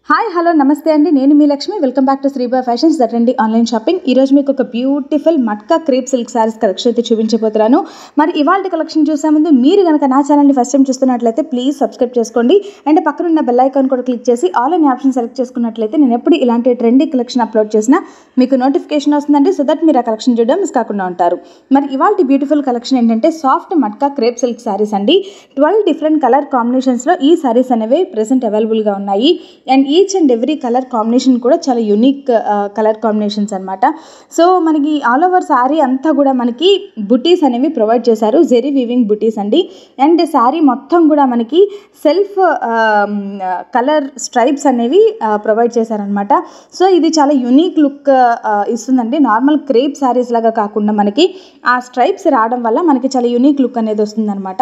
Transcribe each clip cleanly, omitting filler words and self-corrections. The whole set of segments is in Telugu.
హాయ్ హలో నమస్తే అండి, నేను మీ లక్ష్మి. వెల్కమ్ బ్యాక్ టు శ్రీబాయ్ ఫ్యాషన్స్ దట్ అండి ఆన్లైన్ షాపింగ్. ఈరోజు మీకు ఒక beautiful matka crepe silk sarees collection అయితే చూపించబోతున్నాను. మరి ఇవాళ కలెక్షన్ చూసే ముందు మీరు కనుక నా ఛానల్ని ఫస్ట్ టైం చూస్తున్నట్లయితే ప్లీజ్ సబ్స్క్రైబ్ చేసుకోండి అండ్ పక్కన ఉన్న బెల్ ఐకాన్ కూడా క్లిక్ చేసి ఆల్ అనే ఆప్షన్ సెలెక్ట్ చేసుకున్నట్లయితే నేను ఎప్పుడు ఇలాంటి ట్రెండీ కలెక్షన్ అప్లోడ్ చేసినా మీకు నోటిఫికేషన్ వస్తుందండి. సో దట్ మీరు ఆ కలెక్షన్ చూడడం మిస్ కాకుండా ఉంటారు. మరి ఇవాళ బ్యూటిఫుల్ కలెక్షన్ ఏంటంటే soft matka crepe silk saris అండి. 12 డిఫరెంట్ కలర్ కాంబినేషన్స్లో ఈ సారీస్ అనేవి ప్రెసెంట్ అవైలబుల్గా ఉన్నాయి. And each and every colour combination కూడా చాలా యూనిక్ కలర్ కాంబినేషన్స్ అనమాట. సో మనకి ఆల్ ఓవర్ శారీ అంతా కూడా మనకి బుటీస్ అనేవి ప్రొవైడ్ చేశారు, జెరీ వీవింగ్ బుటీస్ అండి. అండ్ శారీ మొత్తం కూడా మనకి సెల్ఫ్ కలర్ స్ట్రైప్స్ అనేవి ప్రొవైడ్ చేశారనమాట. సో ఇది చాలా యూనిక్ లుక్ ఇస్తుందండి. నార్మల్ క్రేప్ శారీస్ లాగా కాకుండా మనకి ఆ స్ట్రైప్స్ రావడం వల్ల మనకి చాలా యూనిక్ లుక్ అనేది వస్తుందన్నమాట.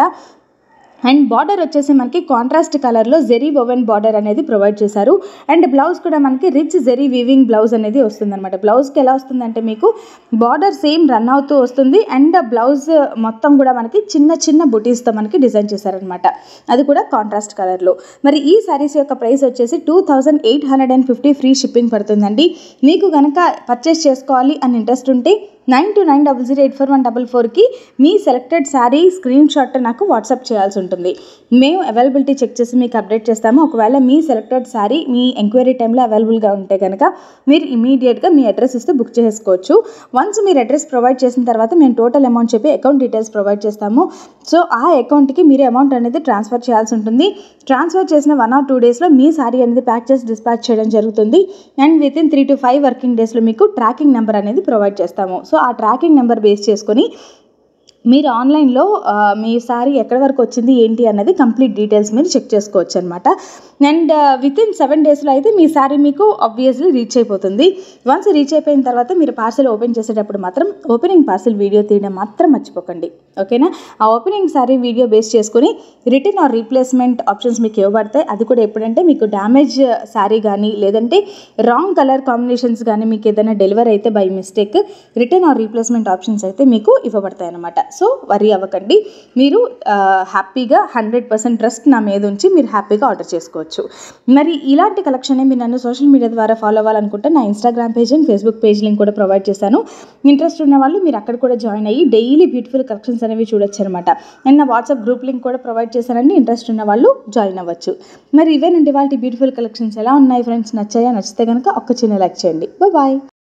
అండ్ బార్డర్ వచ్చేసి మనకి కాంట్రాస్ట్ కలర్లో జెరీ వోవెన్ బార్డర్ అనేది ప్రొవైడ్ చేశారు. అండ్ బ్లౌజ్ కూడా మనకి రిచ్ జెరీ వీవింగ్ బ్లౌజ్ అనేది వస్తుందన్నమాట. బ్లౌజ్కి ఎలా వస్తుందంటే మీకు బార్డర్ సేమ్ రన్ అవుతూ వస్తుంది అండ్ బ్లౌజ్ మొత్తం కూడా మనకి చిన్న చిన్న బుటీస్తో మనకి డిజైన్ చేశారనమాట, అది కూడా కాంట్రాస్ట్ కలర్లో. మరి ఈ శారీస్ యొక్క ప్రైస్ వచ్చేసి 2850 ఫ్రీ షిప్పింగ్ పడుతుందండి. మీకు కనుక పర్చేస్ చేసుకోవాలి అని ఇంట్రెస్ట్ ఉంటే 9290084144కి మీ సెలెక్టెడ్ శారీ స్క్రీన్ షాట్ నాకు వాట్సాప్ చేయాల్సి ఉంటుంది. మేము అవైలబిలిటీ చెక్ చేసి మీకు అప్డేట్ చేస్తాము. ఒకవేళ మీ సెలెక్టెడ్ శారీ మీ ఎంక్వైరీ టైంలో అవైలబుల్గా ఉంటే కనుక మీరు ఇమీడియట్గా మీ అడ్రస్ ఇస్తే బుక్ చేసుకోవచ్చు. వన్స్ మీరు అడ్రస్ ప్రొవైడ్ చేసిన తర్వాత మేము టోటల్ అమౌంట్ చెప్పి అకౌంట్ డీటెయిల్స్ ప్రొవైడ్ చేస్తాము. సో ఆ అకౌంట్కి మీరు అమౌంట్ అనేది ట్రాన్స్ఫర్ చేయాల్సి ఉంటుంది. ట్రాన్స్ఫర్ చేసిన 1 or 2 డేస్లో మీ శారీ అనేది ప్యాక్ చేసి డిస్పాచ్ చేయడం జరుగుతుంది. అండ్ వితిన్ 3 to 5 వర్కింగ్ డేస్లో మీకు ట్రాకింగ్ నెంబర్ అనేది ప్రొవైడ్ చేస్తాము. సో ఆ ట్రాకింగ్ నెంబర్ బేస్ చేసుకొని మీరు ఆన్లైన్లో మీ శారీ ఎక్కడి వరకు వచ్చింది ఏంటి అన్నది కంప్లీట్ డీటెయిల్స్ మీరు చెక్ చేసుకోవచ్చు అనమాట. అండ్ వితిన్ 7 డేస్లో అయితే మీ శారీ మీకు ఆబ్వియస్లీ రీచ్ అయిపోతుంది. వన్స్ రీచ్ అయిపోయిన తర్వాత మీరు పార్సల్ ఓపెన్ చేసేటప్పుడు మాత్రం ఓపెనింగ్ పార్సల్ వీడియో తీయడం మాత్రం మర్చిపోకండి, ఓకేనా? ఆ ఓపెనింగ్ శారీ వీడియో బేస్ చేసుకుని రిటర్న్ ఆర్ రీప్లేస్మెంట్ ఆప్షన్స్ మీకు ఇవ్వబడతాయి. అది కూడా ఎప్పుడంటే మీకు డ్యామేజ్ శారీ కానీ లేదంటే రాంగ్ కలర్ కాంబినేషన్స్ కానీ మీకు ఏదైనా డెలివరీ అయితే by mistake return or replacement options అయితే మీకు ఇవ్వబడతాయి అనమాట. సో వరీ అవ్వకండి, మీరు హ్యాపీగా 100% ట్రస్ట్ నా మీద ఉంచి మీరు హ్యాపీగా ఆర్డర్ చేసుకోవచ్చు. మరి ఇలాంటి కలెక్షన్ మీరు నన్ను సోషల్ మీడియా ద్వారా ఫాలో అవ్వాలనుకుంటే నా Instagram page and Facebook page link కూడా ప్రొవైడ్ చేశాను. ఇంట్రెస్ట్ ఉన్న వాళ్ళు మీరు అక్కడ కూడా జాయిన్ అయ్యి డైలీ బ్యూటిఫుల్ కలెక్షన్స్ అనేవి చూడొచ్చు అనమాట. అండ్ నా వాట్సాప్ గ్రూప్ లింక్ కూడా ప్రొవైడ్ చేశానండి, ఇంట్రెస్ట్ ఉన్న వాళ్ళు జాయిన్ అవ్వచ్చు. మరి ఇవేనండి వాళ్ళ బ్యూటిఫుల్ కలెక్షన్స్. ఎలా ఉన్నాయి ఫ్రెండ్స్? నచ్చాయా? నచ్చితే కనుక ఒక చిన్న లైక్ చేయండి. బాయ్.